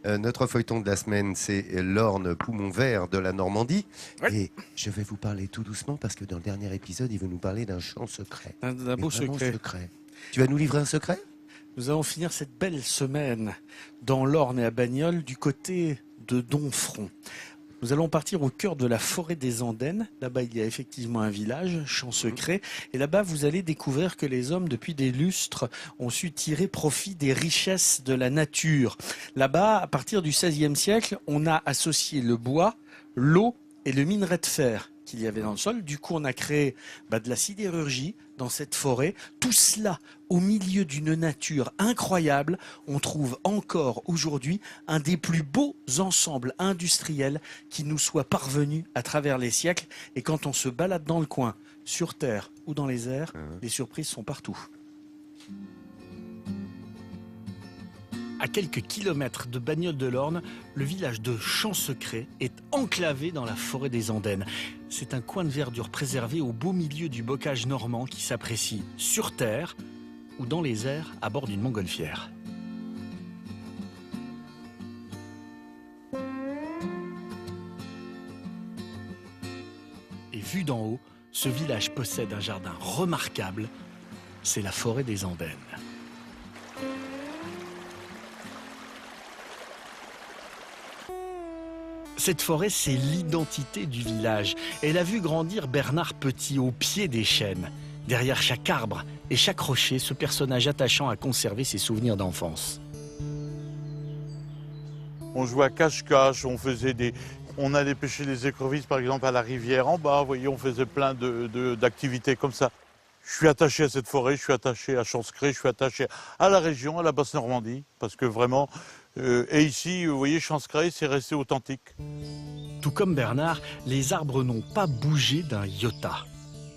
Notre feuilleton de la semaine, c'est l'orne poumon vert de la Normandie. Ouais. Et je vais vous parler tout doucement parce que dans le dernier épisode, il veut nous parler d'un chant secret. Un beau secret. Tu vas nous livrer un secret? Nous allons finir cette belle semaine dans l'Orne et à Bagnols du côté de Domfront. Nous allons partir au cœur de la forêt des Andennes. Là-bas, il y a effectivement un village, Champ Secret. Et là-bas, vous allez découvrir que les hommes, depuis des lustres, ont su tirer profit des richesses de la nature. Là-bas, à partir du XVIe siècle, on a associé le bois, l'eau et le minerai de fer qu'il y avait dans le sol. Du coup, on a créé de la sidérurgie dans cette forêt. Tout cela au milieu d'une nature incroyable. On trouve encore aujourd'hui un des plus beaux ensembles industriels qui nous soit parvenu à travers les siècles. Et quand on se balade dans le coin, sur terre ou dans les airs, les surprises sont partout. À quelques kilomètres de Bagnols-de-l'Orne, le village de Champ Secret est enclavé dans la forêt des Andennes. C'est un coin de verdure préservé au beau milieu du bocage normand qui s'apprécie sur terre ou dans les airs à bord d'une montgolfière. Et vu d'en haut, ce village possède un jardin remarquable, c'est la forêt des Andennes. Cette forêt, c'est l'identité du village. Elle a vu grandir Bernard Petit au pied des chênes. Derrière chaque arbre et chaque rocher, ce personnage attachant a conservé ses souvenirs d'enfance. On jouait à cache-cache, on allait pêcher les écrevisses par exemple à la rivière en bas, vous voyez, on faisait plein d'activités comme ça. Je suis attaché à cette forêt, je suis attaché à Champ Secret, je suis attaché à la région, à la Basse-Normandie, parce que vraiment, et ici, vous voyez, Champ Secret, c'est resté authentique. Tout comme Bernard, les arbres n'ont pas bougé d'un iota.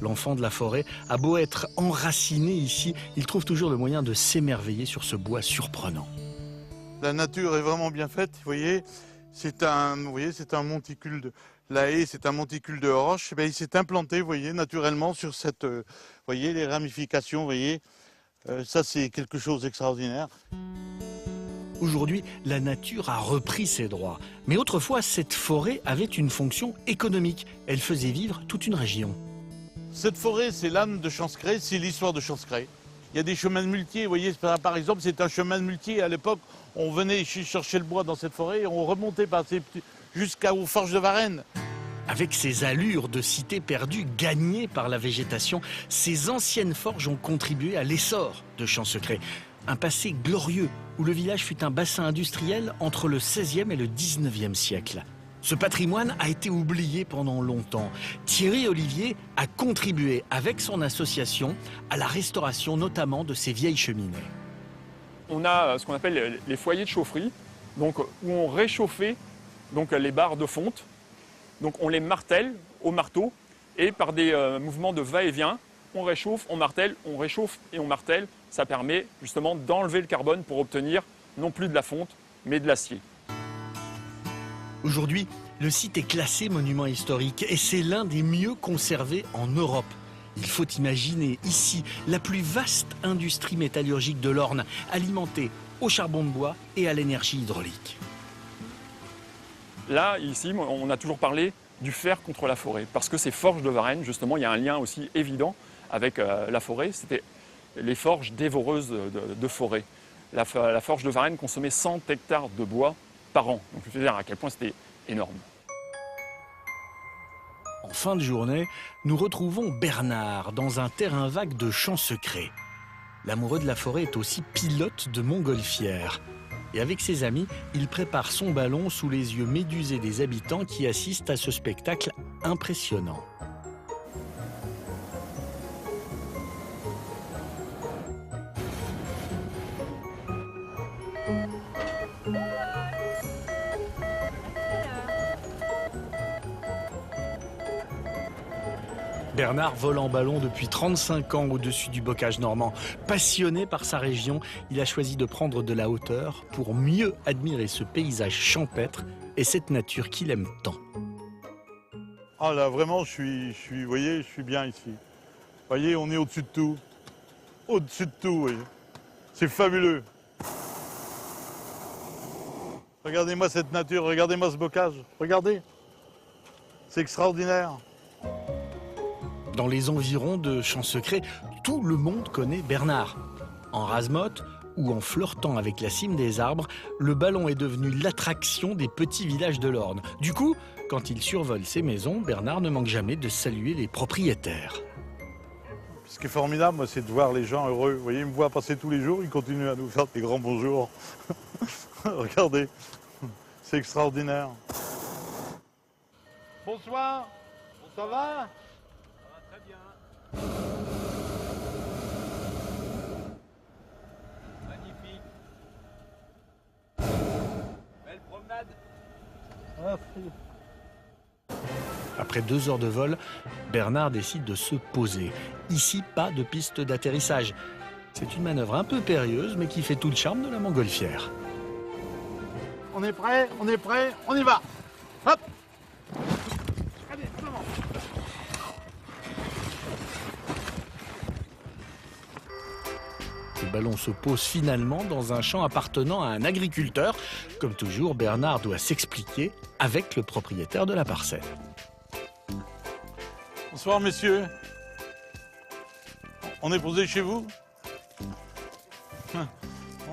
L'enfant de la forêt a beau être enraciné ici, il trouve toujours le moyen de s'émerveiller sur ce bois surprenant. La nature est vraiment bien faite, vous voyez, c'est un monticule la haie, c'est un monticule de roche, il s'est implanté, vous voyez, naturellement sur cette, vous voyez, les ramifications, vous voyez, ça c'est quelque chose d'extraordinaire. Aujourd'hui, la nature a repris ses droits. Mais autrefois, cette forêt avait une fonction économique. Elle faisait vivre toute une région. Cette forêt, c'est l'âme de Champ Secret, c'est l'histoire de Champ Secret. Il y a des chemins de muletiers, vous voyez, par exemple, c'est un chemin de muletiers. À l'époque, on venait chercher le bois dans cette forêt et on remontait jusqu'aux forges de Varennes. Avec ces allures de cité perdue gagnées par la végétation, ces anciennes forges ont contribué à l'essor de Champ Secret. Un passé glorieux où le village fut un bassin industriel entre le XVIe et le XIXe siècle. Ce patrimoine a été oublié pendant longtemps. Thierry Olivier a contribué avec son association à la restauration notamment de ces vieilles cheminées. On a ce qu'on appelle les foyers de chaufferie, donc, où on réchauffait donc, les barres de fonte. Donc on les martèle au marteau et par des mouvements de va-et-vient, on réchauffe, on martèle, on réchauffe et on martèle. Ça permet justement d'enlever le carbone pour obtenir non plus de la fonte, mais de l'acier. Aujourd'hui, le site est classé monument historique et c'est l'un des mieux conservés en Europe. Il faut imaginer ici la plus vaste industrie métallurgique de l'Orne, alimentée au charbon de bois et à l'énergie hydraulique. Là, ici, on a toujours parlé du fer contre la forêt, parce que ces forges de Varennes, justement, il y a un lien aussi évident avec la forêt. C'était les forges dévoreuses de forêt. La forge de Varennes consommait 100 hectares de bois par an. Donc, je veux dire à quel point c'était énorme. En fin de journée, nous retrouvons Bernard dans un terrain vague de Champ Secret. L'amoureux de la forêt est aussi pilote de montgolfière. Et avec ses amis, il prépare son ballon sous les yeux médusés des habitants qui assistent à ce spectacle impressionnant. Bernard vole en ballon depuis 35 ans au-dessus du bocage normand. Passionné par sa région, il a choisi de prendre de la hauteur pour mieux admirer ce paysage champêtre et cette nature qu'il aime tant. Ah là, vraiment, vous voyez, je suis bien ici. Vous voyez, on est au-dessus de tout. Au-dessus de tout, vous voyez. C'est fabuleux. Regardez-moi cette nature, regardez-moi ce bocage. Regardez. C'est extraordinaire. Dans les environs de Champs Secrets, tout le monde connaît Bernard. En rase-motte ou en flirtant avec la cime des arbres, le ballon est devenu l'attraction des petits villages de l'Orne. Du coup, quand il survole ces maisons, Bernard ne manque jamais de saluer les propriétaires. Ce qui est formidable, moi, c'est de voir les gens heureux. Vous voyez, ils me voient passer tous les jours, ils continuent à nous faire des grands bonjours. Regardez, c'est extraordinaire. Bonsoir, ça va? Très bien. Magnifique. Belle promenade. Après 2 heures de vol, Bernard décide de se poser. Ici, pas de piste d'atterrissage. C'est une manœuvre un peu périlleuse, mais qui fait tout le charme de la montgolfière. On est prêt, on y va. Hop. Allez, comment? Le ballon se pose finalement dans un champ appartenant à un agriculteur. Comme toujours, Bernard doit s'expliquer avec le propriétaire de la parcelle. Bonsoir, messieurs. On est posé chez vous?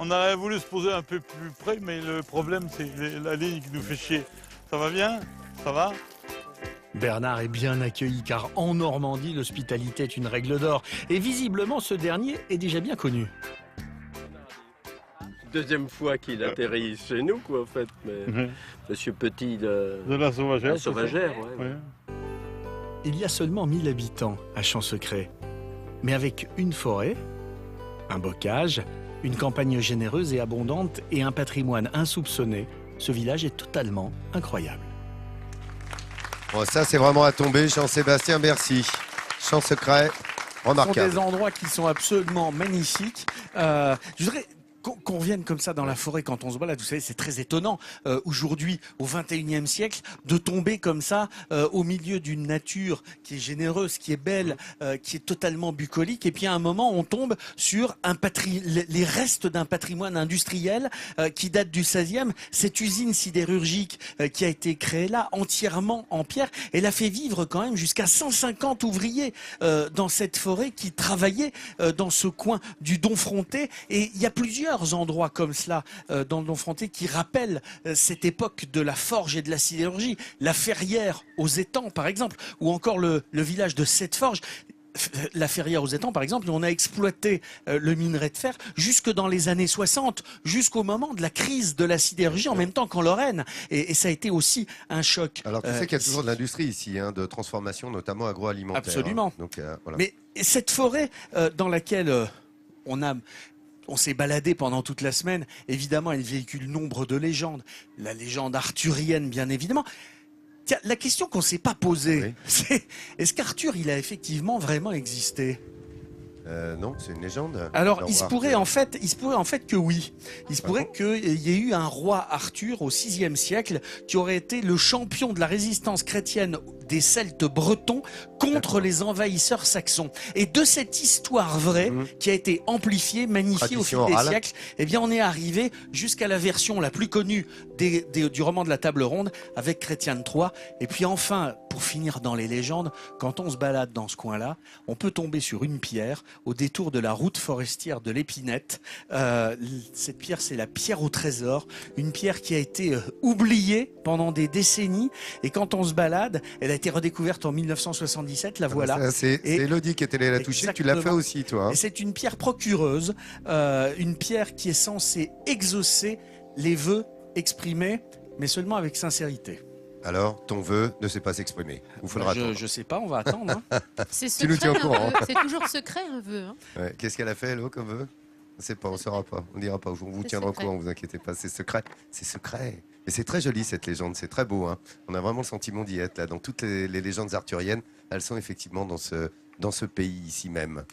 On aurait voulu se poser un peu plus près, mais le problème, c'est la ligne qui nous fait chier. Ça va bien? Ça va? Bernard est bien accueilli car en Normandie, l'hospitalité est une règle d'or. Et visiblement, ce dernier est déjà bien connu. Deuxième fois qu'il atterrit chez nous, quoi, en fait. Mais Monsieur Petit De la sauvagère. la sauvagère, ouais. Ouais. Il y a seulement 1000 habitants à Champs Secrets. Mais avec une forêt, un bocage, une campagne généreuse et abondante et un patrimoine insoupçonné, ce village est totalement incroyable. Bon, ça, c'est vraiment à tomber. Jean-Sébastien, merci. Champs Secrets, Ce sont remarquable. des endroits qui sont absolument magnifiques. Je voudrais qu'on revienne comme ça dans la forêt quand on se balade. Vous savez, c'est très étonnant aujourd'hui, au XXIe siècle, de tomber comme ça au milieu d'une nature qui est généreuse, qui est belle, qui est totalement bucolique. Et puis à un moment, on tombe sur les restes d'un patrimoine industriel qui date du XVIe. Cette usine sidérurgique qui a été créée là, entièrement en pierre, elle a fait vivre quand même jusqu'à 150 ouvriers dans cette forêt qui travaillaient dans ce coin du Domfronté. Et il y a plusieurs endroits comme cela dans le Domfronté qui rappellent cette époque de la forge et de la sidérurgie. La Ferrière aux Étangs, par exemple, ou encore le village de Sept-Forges. La Ferrière aux Étangs, par exemple, on a exploité le minerai de fer jusque dans les années 60, jusqu'au moment de la crise de la sidérurgie, en même temps qu'en Lorraine. Et ça a été aussi un choc. Alors, tu sais qu'il y a toujours de l'industrie ici, hein, de transformation, notamment agroalimentaire. Absolument. Hein. Donc, voilà. Mais cette forêt dans laquelle on s'est baladé pendant toute la semaine, évidemment, elle véhicule nombre de légendes. La légende arthurienne, bien évidemment. Tiens, la question qu'on ne s'est pas posée, Oui. c'est est-ce qu'Arthur, il a effectivement vraiment existé? Non, c'est une légende. Alors, Le il se roi pourrait Arthur. en fait que oui. Il se pourrait qu'il y ait eu un roi Arthur au VIe siècle qui aurait été le champion de la résistance chrétienne des Celtes bretons contre les envahisseurs saxons. Et de cette histoire vraie, qui a été amplifiée, magnifiée au fil Tradition des orale. siècles, eh bien, on est arrivé jusqu'à la version la plus connue du roman de la Table Ronde avec Chrétien de Troyes. Et puis enfin, pour finir dans les légendes, quand on se balade dans ce coin-là, on peut tomber sur une pierre au détour de la route forestière de l'Épinette. Cette pierre, c'est la pierre au trésor, une pierre qui a été oubliée pendant des décennies. Et quand on se balade, elle a été redécouverte en 1977, la voilà. Ça, c'est Et- Elodie qui est allée la toucher. Tu l'as fait Exactement. aussi, toi. Hein. Et c'est une pierre procureuse, une pierre qui est censée exaucer les vœux exprimés, mais seulement avec sincérité. Alors, ton vœu ne sait pas s'exprimer. Il faudra attendre. Je sais pas, on va attendre. Hein. C'est Tu nous secret, tiens au un courant. vœu. C'est toujours secret, un vœu. Hein. Ouais. Qu'est-ce qu'elle a fait, Elo, comme vœu? On ne sait pas, on ne saura pas. On ne dira pas. On vous C'est tiendra au secret. courant, ne vous inquiétez pas. C'est secret. C'est secret. Mais c'est très joli, cette légende. C'est très beau. Hein. On a vraiment le sentiment d'y être, là. Dans toutes les légendes arthuriennes, elles sont effectivement dans ce pays ici même.